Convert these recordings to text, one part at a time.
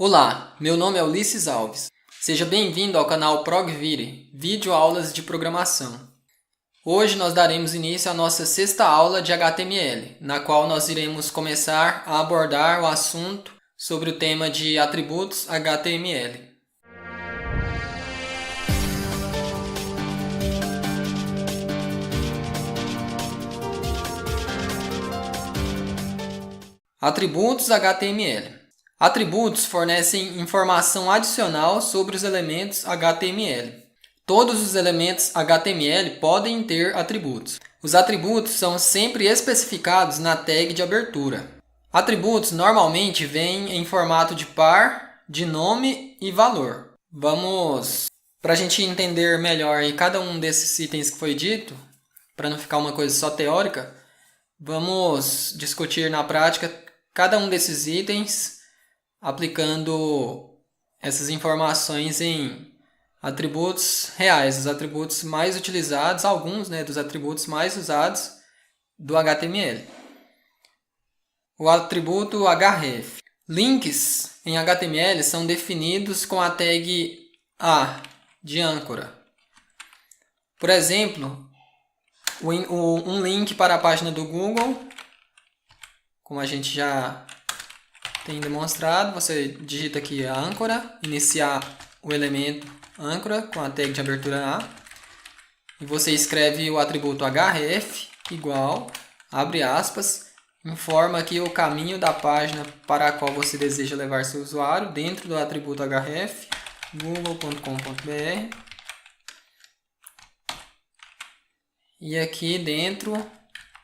Olá, meu nome é Ulisses Alves. Seja bem-vindo ao canal ProgVire, vídeo aulas de programação. Hoje nós daremos início à nossa sexta aula de HTML, na qual nós iremos começar a abordar o assunto sobre o tema de atributos HTML. Atributos HTML. Atributos fornecem informação adicional sobre os elementos HTML. Todos os elementos HTML podem ter atributos. Os atributos são sempre especificados na tag de abertura. Atributos normalmente vêm em formato de par, de nome e valor. Para a gente entender melhor cada um desses itens que foi dito, para não ficar uma coisa só teórica, vamos discutir na prática cada um desses itens, aplicando essas informações em atributos reais, os atributos mais utilizados, alguns dos atributos mais usados do HTML. O atributo href. Links em HTML são definidos com a tag A de âncora. Por exemplo, um link para a página do Google, como a gente já tem demonstrado, você digita aqui a âncora, iniciar o elemento âncora com a tag de abertura A, e você escreve o atributo href igual, abre aspas, informa aqui o caminho da página para a qual você deseja levar seu usuário dentro do atributo href, google.com.br, e aqui dentro,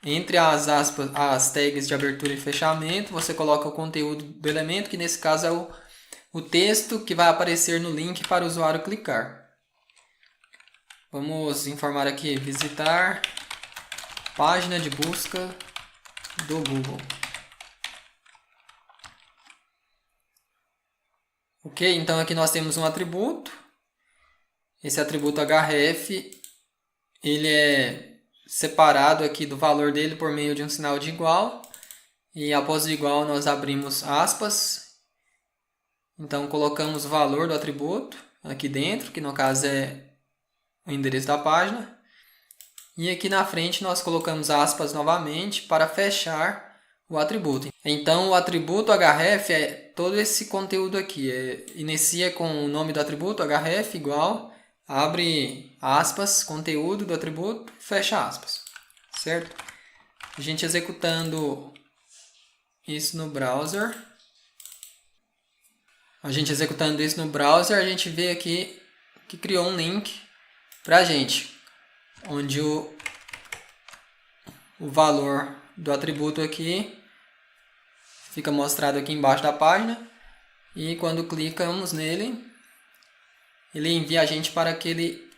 entre as aspas, as tags de abertura e fechamento, você coloca o conteúdo do elemento, que nesse caso é o texto que vai aparecer no link para o usuário clicar. Vamos informar aqui, visitar página de busca do Google. Ok, então aqui nós temos um atributo. Esse atributo href, ele é separado aqui do valor dele por meio de um sinal de igual. E após o igual nós abrimos aspas. Então colocamos o valor do atributo aqui dentro, que no caso é o endereço da página. E aqui na frente nós colocamos aspas novamente para fechar o atributo. Então o atributo href é todo esse conteúdo aqui. Inicia com o nome do atributo, href igual, abre aspas, conteúdo do atributo, fecha aspas. Certo? A gente executando isso no browser. A gente vê aqui que criou um link para a gente, onde o valor do atributo aqui fica mostrado aqui embaixo da página, e quando clicamos nele, ele envia a gente para aquele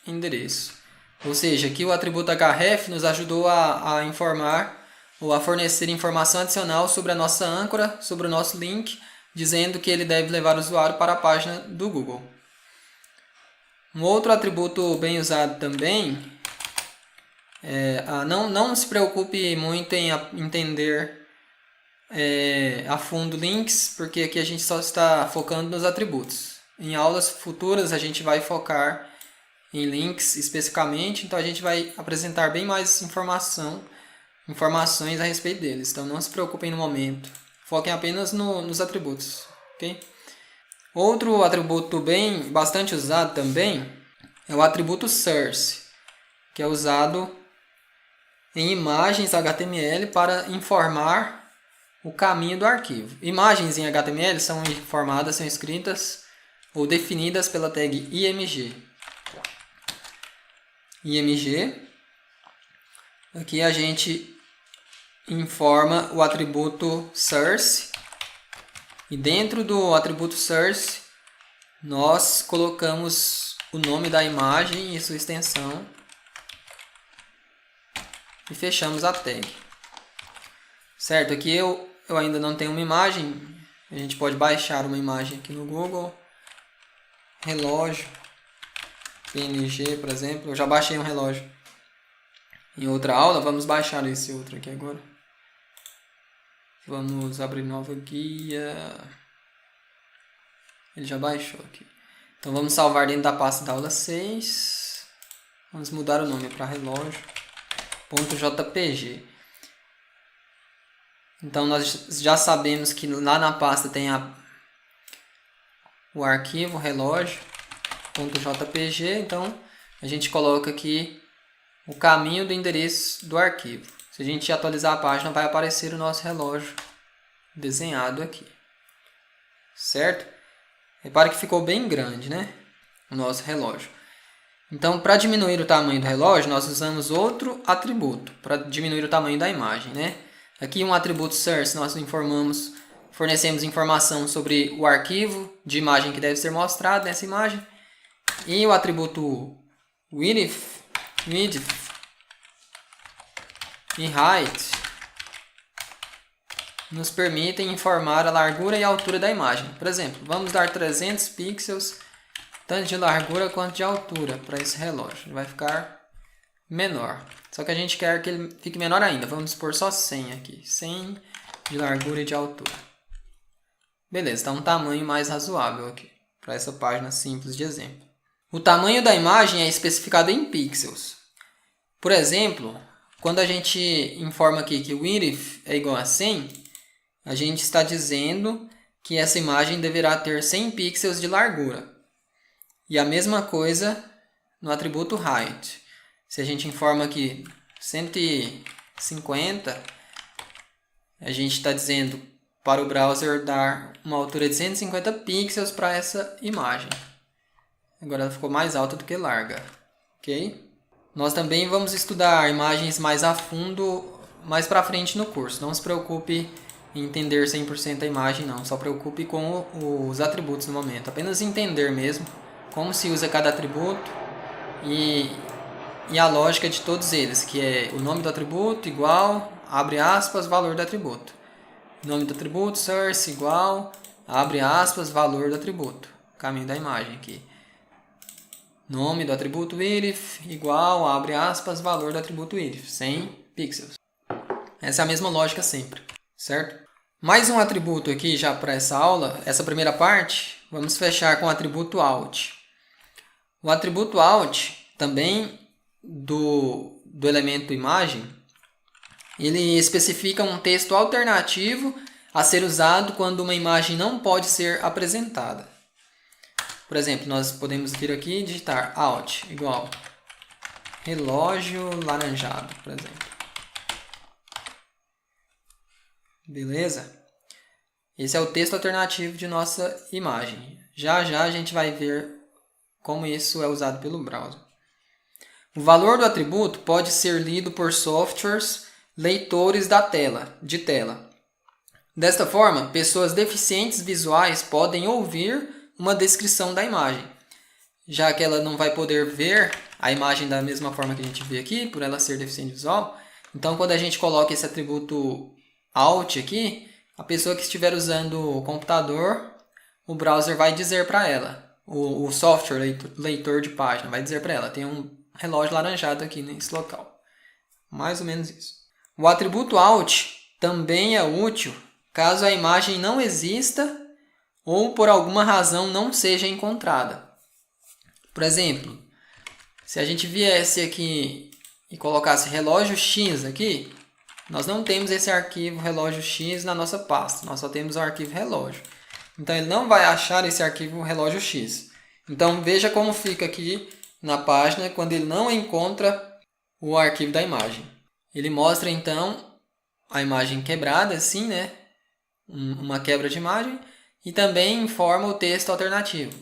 endereço. Ou seja, aqui o atributo href nos ajudou a informar ou a fornecer informação adicional sobre a nossa âncora, sobre o nosso link, dizendo que ele deve levar o usuário para a página do Google. Um outro atributo bem usado também não se preocupe muito em entender a fundo links, porque aqui a gente só está focando nos atributos. Em aulas futuras a gente vai focar em links especificamente, então a gente vai apresentar bem mais informações a respeito deles. Então não se preocupem no momento, foquem apenas nos atributos. Okay? Outro atributo bastante usado também é o atributo source, que é usado em imagens HTML para informar o caminho do arquivo. Imagens em HTML são escritas ou definidas pela tag img. Aqui a gente informa o atributo source, e dentro do atributo source nós colocamos o nome da imagem e sua extensão e fechamos a tag. Certo, aqui eu ainda não tenho uma imagem, a gente pode baixar uma imagem aqui no Google, relógio, PNG, por exemplo. Eu já baixei um relógio em outra aula, vamos baixar esse outro aqui agora. Vamos abrir nova guia. Ele já baixou aqui. Então vamos salvar dentro da pasta da aula 6. Vamos mudar o nome para relógio.jpg. Então nós já sabemos que lá na pasta tem o arquivo relógio.jpg. Então a gente coloca aqui o caminho do endereço do arquivo. Se a gente atualizar a página, vai aparecer o nosso relógio desenhado aqui. Certo? Repare que ficou bem grande, né? O nosso relógio. Então, para diminuir o tamanho do relógio, nós usamos outro atributo para diminuir o tamanho da imagem, né? Aqui um atributo source, nós fornecemos informação sobre o arquivo de imagem que deve ser mostrado nessa imagem. E o atributo width e height nos permitem informar a largura e a altura da imagem. Por exemplo, vamos dar 300 pixels, tanto de largura quanto de altura, para esse relógio. Ele vai ficar menor. Só que a gente quer que ele fique menor ainda. Vamos pôr só 100 aqui. 100 de largura e de altura. Beleza, está um tamanho mais razoável aqui, para essa página simples de exemplo. O tamanho da imagem é especificado em pixels. Por exemplo, quando a gente informa aqui que o width é igual a 100, a gente está dizendo que essa imagem deverá ter 100 pixels de largura. E a mesma coisa no atributo height. Se a gente informa aqui 150, a gente está dizendo para o browser dar uma altura de 150 pixels para essa imagem. Agora ela ficou mais alta do que larga. Ok? Nós também vamos estudar imagens mais a fundo, mais para frente no curso. Não se preocupe em entender 100% a imagem, não. Só preocupe com os atributos no momento. Apenas entender mesmo como se usa cada atributo e a lógica de todos eles, que é o nome do atributo igual, abre aspas, valor do atributo. Nome do atributo, source, igual, abre aspas, valor do atributo. Caminho da imagem aqui. Nome do atributo width, igual, abre aspas, valor do atributo width, 100 pixels. Essa é a mesma lógica sempre, certo? Mais um atributo aqui já para essa aula, essa primeira parte, vamos fechar com o atributo out. O atributo out, também do elemento imagem, ele especifica um texto alternativo a ser usado quando uma imagem não pode ser apresentada. Por exemplo, nós podemos vir aqui e digitar out igual relógio laranjado, por exemplo. Beleza? Esse é o texto alternativo de nossa imagem. Já já a gente vai ver como isso é usado pelo browser. O valor do atributo pode ser lido por softwares leitores de tela. Desta forma, pessoas deficientes visuais podem ouvir uma descrição da imagem, já que ela não vai poder ver a imagem da mesma forma que a gente vê aqui, por ela ser deficiente visual. Então, quando a gente coloca esse atributo out aqui, a pessoa que estiver usando o computador, o browser vai dizer para ela, o software leitor de página vai dizer para ela, tem um relógio laranjado aqui nesse local. Mais ou menos isso. O atributo out também é útil caso a imagem não exista ou por alguma razão não seja encontrada. Por exemplo, se a gente viesse aqui e colocasse relógio X aqui, nós não temos esse arquivo relógio X na nossa pasta, nós só temos o arquivo relógio. Então ele não vai achar esse arquivo relógio X. Então veja como fica aqui na página quando ele não encontra o arquivo da imagem. Ele mostra então a imagem quebrada, assim, né? Uma quebra de imagem, e também informa o texto alternativo,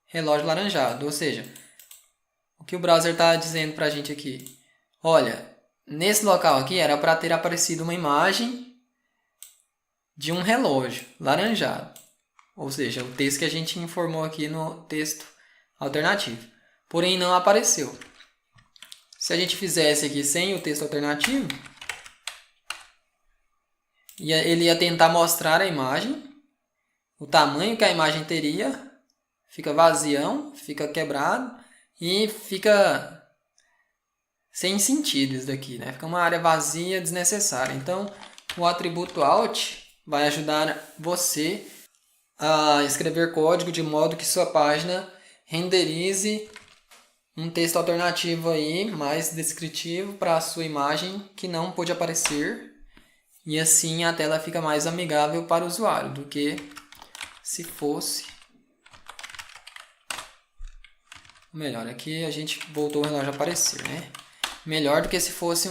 relógio laranjado. Ou seja, o que o browser está dizendo para a gente aqui? Olha, nesse local aqui era para ter aparecido uma imagem de um relógio laranjado. Ou seja, o texto que a gente informou aqui no texto alternativo. Porém, não apareceu. Se a gente fizesse aqui sem o texto alternativo, ele ia tentar mostrar a imagem, o tamanho que a imagem teria, fica vazião, fica quebrado e fica sem sentido isso daqui, né? Fica uma área vazia, desnecessária. Então, o atributo out vai ajudar você a escrever código de modo que sua página renderize um texto alternativo aí, mais descritivo para a sua imagem que não pôde aparecer. E assim a tela fica mais amigável para o usuário do que se fosse... Melhor, aqui a gente voltou o relógio a aparecer, né? Melhor do que se fosse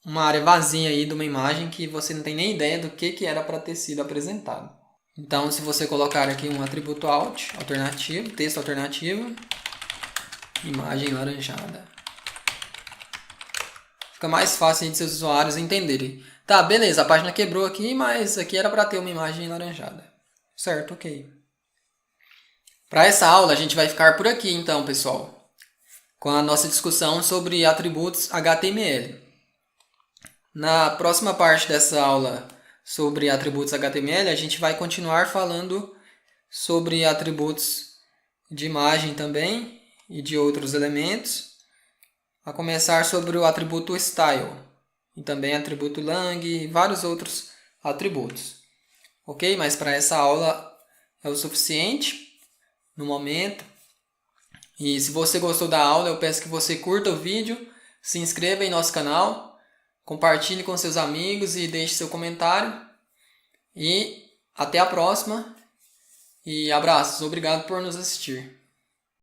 uma área vazia aí de uma imagem que você não tem nem ideia do que era para ter sido apresentado. Então, se você colocar aqui um atributo alt, alternativo, texto alternativo, imagem laranjada. Fica mais fácil de seus usuários entenderem. Tá, beleza, a página quebrou aqui, mas aqui era para ter uma imagem laranjada. Certo, ok. Para essa aula, a gente vai ficar por aqui então, pessoal, com a nossa discussão sobre atributos HTML. Na próxima parte dessa aula sobre atributos HTML, a gente vai continuar falando sobre atributos de imagem também e de outros elementos, a começar sobre o atributo style e também atributo lang e vários outros atributos. Ok? Mas para essa aula é o suficiente no momento. E se você gostou da aula, eu peço que você curta o vídeo, se inscreva em nosso canal, compartilhe com seus amigos e deixe seu comentário. E até a próxima. E abraços. Obrigado por nos assistir.